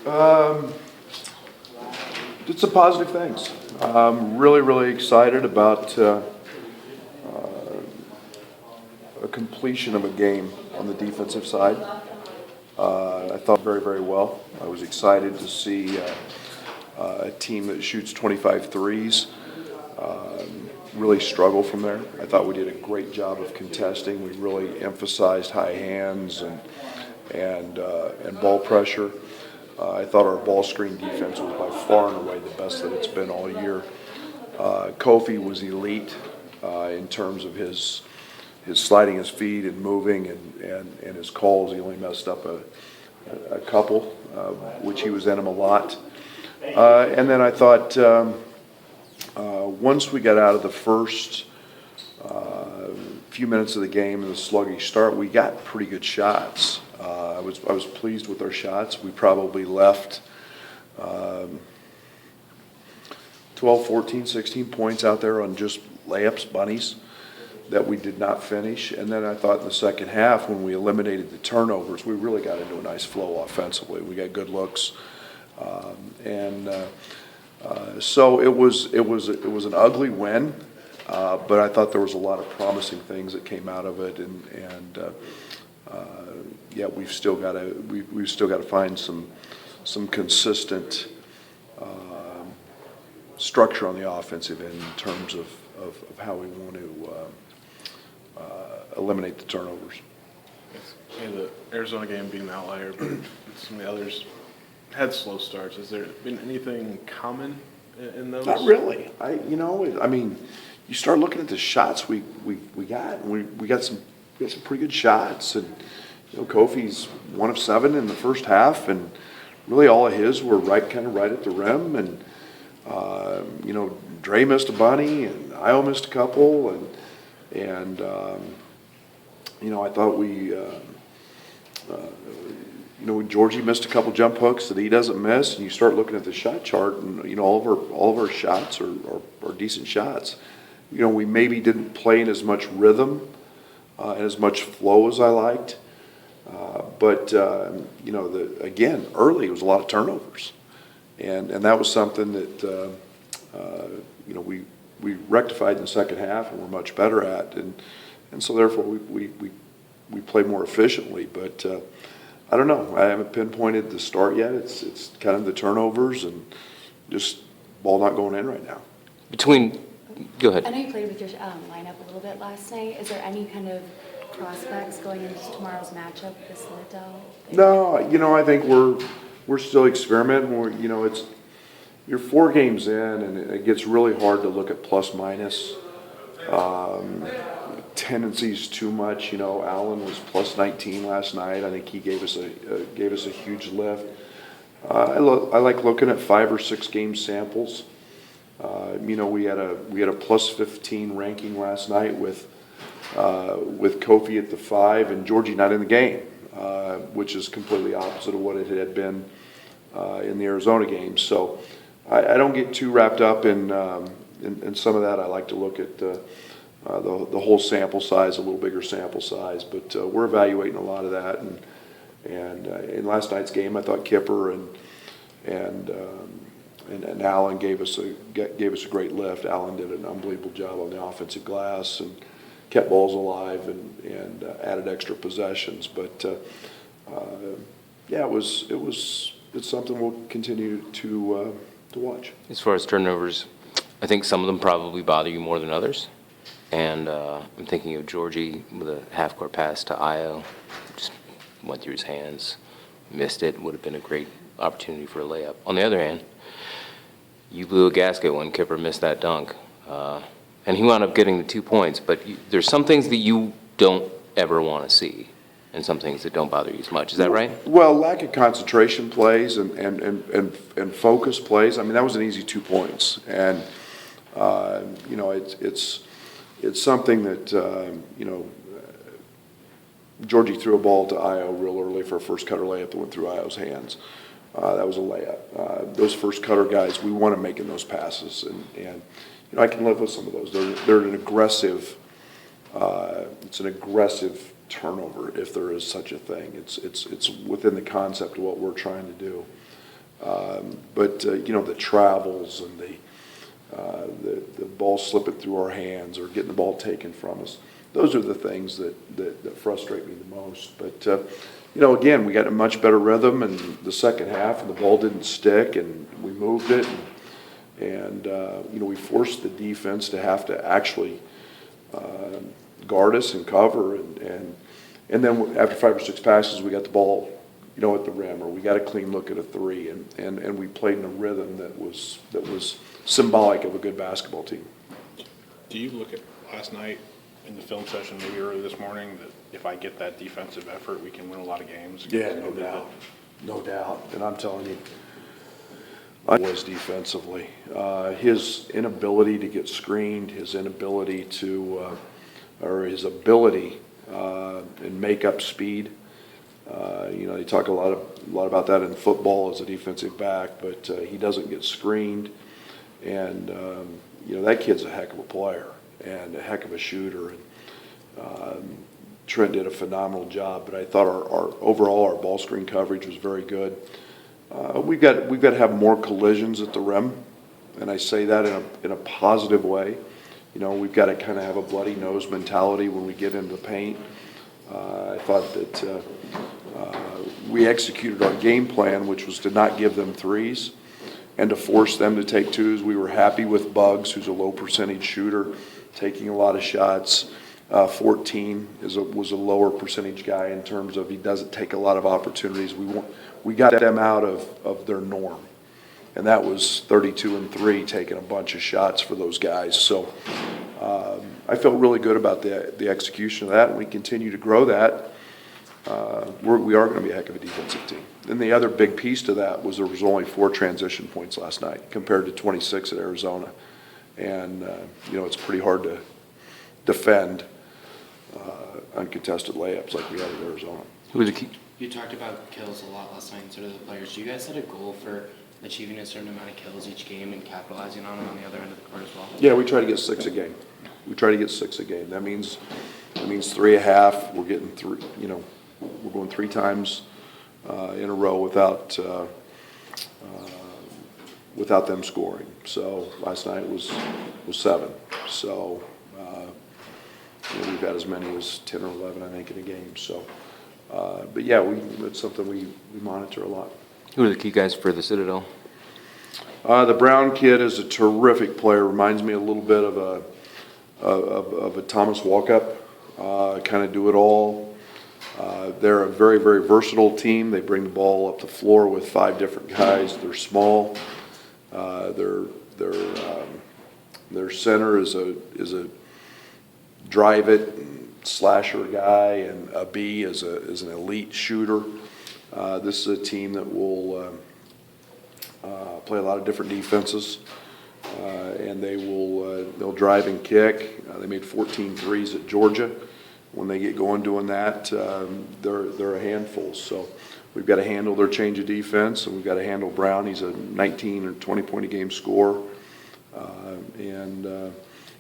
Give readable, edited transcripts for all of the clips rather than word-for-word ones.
Um, did some positive things. Really, really excited about a completion of a game on the defensive side. I thought very, very well. I was excited to see a team that shoots 25 threes really struggle from there. I thought we did a great job of contesting. We really emphasized high hands and ball pressure. I thought our ball screen defense was by far and away the best that it's been all year. Kofi was elite in terms of his sliding his feet and moving and his calls. He only messed up a couple, which he was in him a lot. And then I thought once we got out of the first few minutes of the game and the sluggish start, we got pretty good shots. I was pleased with our shots. We probably left 12, 14, 16 points out there on just layups, bunnies, that we did not finish. And then I thought in the second half, when we eliminated the turnovers, we really got into a nice flow offensively. We got good looks, so it was an ugly win, but I thought there was a lot of promising things that came out of it, and yeah, we've still got to find some consistent structure on the offensive end in terms of how we want to eliminate the turnovers. Yeah, the Arizona game being an outlier, but some of the others had slow starts. Has there been anything common in those? Not really. I mean, you start looking at the shots we got, and we got some pretty good shots, and Kofi's 1 of 7 in the first half, and really all of his were kind of right at the rim, and Dre missed a bunny, and Io missed a couple, and I thought Georgie missed a couple jump hooks that he doesn't miss, and you start looking at the shot chart, and all of our shots are decent shots. We maybe didn't play in as much rhythm and as much flow as I liked, but again, early it was a lot of turnovers, and that was something that we rectified in the second half and we're much better at, and so therefore we play more efficiently, but. I don't know. I haven't pinpointed the start yet. It's kind of the turnovers and just ball not going in right now. Go ahead. I know you played with your lineup a little bit last night. Is there any kind of prospects going into tomorrow's matchup with the Citadel? No, I think we're still experimenting. You're 4 games in, and it gets really hard to look at plus minus. Tendencies too much. Allen was plus 19 last night. I think he gave us a huge lift. I like looking at 5 or 6 game samples. We had a plus 15 ranking last night with Kofi at the 5 and Georgie not in the game, which is completely opposite of what it had been in the Arizona game. So I don't get too wrapped up in some of that. I like to look at the whole sample size, a little bigger sample size, but we're evaluating a lot of that. And in last night's game, I thought Kipper and Allen gave us a great lift. Allen did an unbelievable job on the offensive glass and kept balls alive and added extra possessions. But yeah, it's something we'll continue to watch. As far as turnovers, I think some of them probably bother you more than others. And I'm thinking of Georgie with a half-court pass to Io. Just went through his hands, missed it. Would have been a great opportunity for a layup. On the other hand, you blew a gasket when Kipper missed that dunk. And he wound up getting the 2 points. But there's some things that you don't ever want to see and some things that don't bother you as much. Is that right? Well, lack of concentration plays and focus plays. I mean, that was an easy 2 points. And, it's something that, Georgie threw a ball to Io real early for a first cutter layup that went through Io's hands. That was a layup. Those first cutter guys, we want to make in those passes. And I can live with some of those. They're an aggressive, it's an aggressive turnover if there is such a thing. It's within the concept of what we're trying to do. But the travels and the ball slipping through our hands or getting the ball taken from us, those are the things that frustrate me the most. But, again, we got a much better rhythm in the second half, and the ball didn't stick, and we moved it. And we forced the defense to have to actually guard us and cover. And then after 5 or 6 passes, we got the ball, at the rim, or we got a clean look at a three. And we played in a rhythm that was symbolic of a good basketball team. Do you look at last night in the film session, maybe early this morning, that if I get that defensive effort, we can win a lot of games? Yeah, no doubt. No doubt. And I'm telling you, I was defensively. His inability to get screened, his inability to, or his ability and make up speed. They talk a lot about that in football as a defensive back, but he doesn't get screened. And, that kid's a heck of a player and a heck of a shooter. And Trent did a phenomenal job, but I thought our overall our ball screen coverage was very good. We've got to have more collisions at the rim, and I say that in a positive way. We've got to kind of have a bloody nose mentality when we get into the paint. I thought that we executed our game plan, which was to not give them threes and to force them to take twos. We were happy with Bugs, who's a low percentage shooter, taking a lot of shots. 14 was a lower percentage guy in terms of he doesn't take a lot of opportunities. We got them out of their norm, and that was 32 and 3, taking a bunch of shots for those guys. So I felt really good about the execution of that, and we continue to grow that. We are going to be a heck of a defensive team. Then the other big piece to that was there was only 4 transition points last night compared to 26 at Arizona, and it's pretty hard to defend uncontested layups like we had at Arizona. Who was the key? You talked about kills a lot last night and sort of the players. Do you guys set a goal for achieving a certain amount of kills each game and capitalizing on them on the other end of the court as well? Yeah, we try to get 6 a game. That means 3.5. We're getting 3. We're going 3 times in a row without them scoring. So last night was 7. So we've got as many as 10 or 11, I think, in a game. So, but yeah, it's something we monitor a lot. Who are the key guys for the Citadel? The Brown kid is a terrific player. Reminds me a little bit of a Thomas Walkup. Kind of do it all. They're a very, very versatile team. They bring the ball up the floor with 5 different guys. They're small. Their center is a drive it and slasher guy, and a B is an elite shooter. This is a team that will play a lot of different defenses, and they'll drive and kick. They made 14 threes at Georgia. When they get going doing that, they're a handful. So we've got to handle their change of defense, and we've got to handle Brown. He's a 19 or 20 point a game scorer, and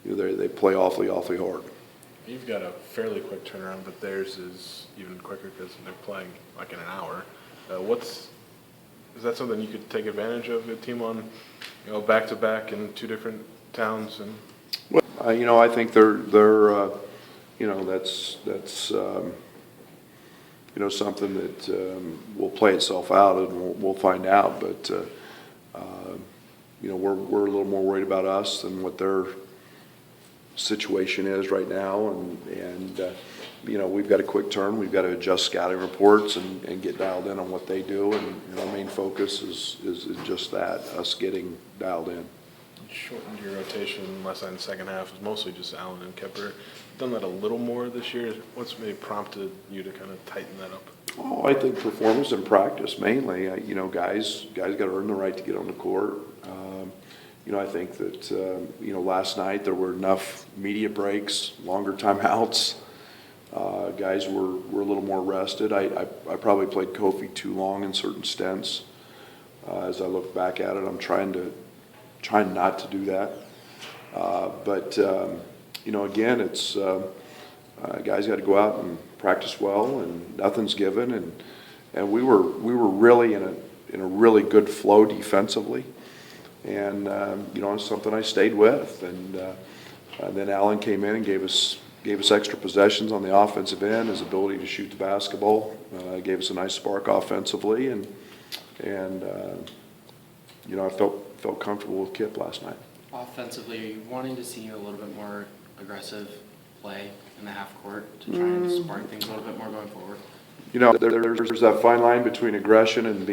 they play awfully hard. You've got a fairly quick turnaround, but theirs is even quicker because they're playing like in an hour. Is that something you could take advantage of, a team on, back to back in 2 different towns? And I think they're that's something that will play itself out, and we'll find out. But we're a little more worried about us than what their situation is right now, and we've got a quick turn. We've got to adjust scouting reports and get dialed in on what they do, and our main focus is just that, us getting dialed in. you shortened your rotation last night in the second half. It was mostly just Allen and Kepper. Done that a little more this year. What's maybe prompted you to kind of tighten that up? Oh, I think performance and practice mainly. Guys got to earn the right to get on the court. I think that last night there were enough media breaks, longer timeouts. Guys were a little more rested. I probably played Kofi too long in certain stints. As I look back at it, I'm trying not to do that. But again, it's guys got to go out and practice well, and nothing's given. And we were really in in a really good flow defensively. And, it's something I stayed with. And then Allen came in and gave us extra possessions on the offensive end, his ability to shoot the basketball, gave us a nice spark offensively. And I felt comfortable with Kip last night. Offensively, are you wanting to see a little bit more aggressive play in the half court to try and spark things a little bit more going forward? There's that fine line between aggression and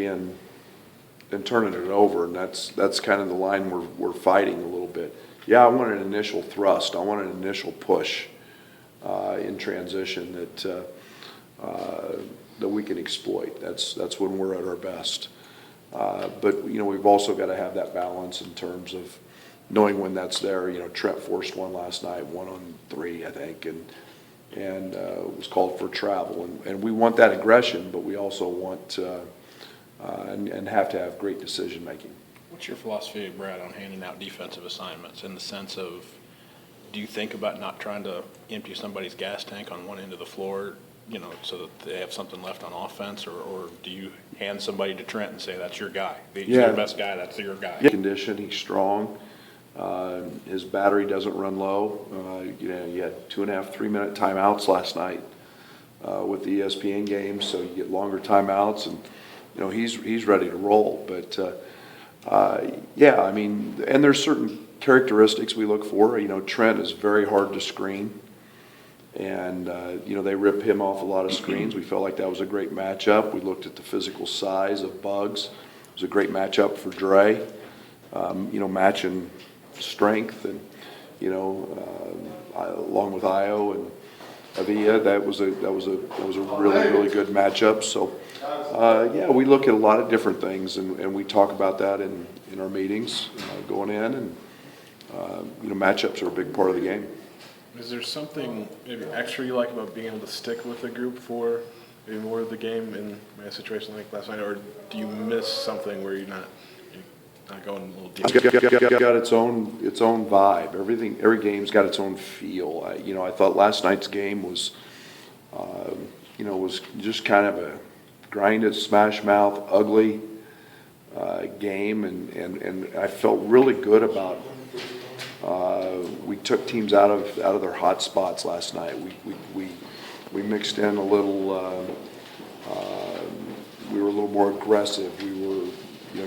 turning it over, and that's kind of the line we're fighting a little bit. Yeah, I want an initial thrust. I want an initial push in transition that we can exploit. That's when we're at our best. But we've also got to have that balance in terms of knowing when that's there. Trent forced one last night, 1-on-3, I think, and was called for travel. And we want that aggression, but we also want and have to have great decision making. What's your philosophy, Brad, on handing out defensive assignments in the sense of, do you think about not trying to empty somebody's gas tank on one end of the floor, so that they have something left on offense, or do you hand somebody to Trent and say, that's your guy? He's your best guy, that's your guy. Condition, he's strong. His battery doesn't run low. You had 2.5, 3-minute timeouts last night with the ESPN games, so you get longer timeouts, and he's ready to roll. But and there's certain characteristics we look for. Trent is very hard to screen, and they rip him off a lot of screens. We felt like that was a great matchup. We looked at the physical size of Bugs. It was a great matchup for Dre. Matching strength and along with Io and Avia, that was a really good matchup. So we look at a lot of different things, and we talk about that in our meetings going in, and matchups are a big part of the game. Is there something maybe extra you like about being able to stick with a group for maybe more of the game in a situation like last night, or do you miss something where you're not going a little deep? It's got its own vibe. Every game's got its own feel. I thought last night's game was just kind of a grinded, smash mouth, ugly game, and I felt really good about. We took teams out of their hot spots last night. We mixed in a little. We were a little more aggressive.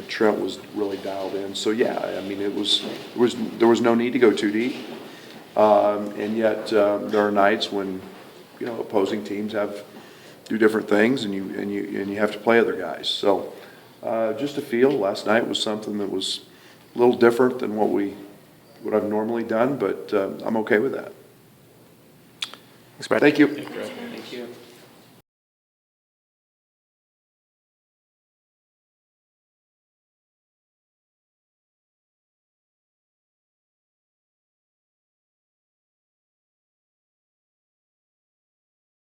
Trent was really dialed in. So there was no need to go too deep. And yet there are nights when opposing teams do different things, and you have to play other guys. So just a feel. Last night was something that was a little different than what I've normally done, but I'm okay with that. Thanks, Brad. Thank you. Thank you.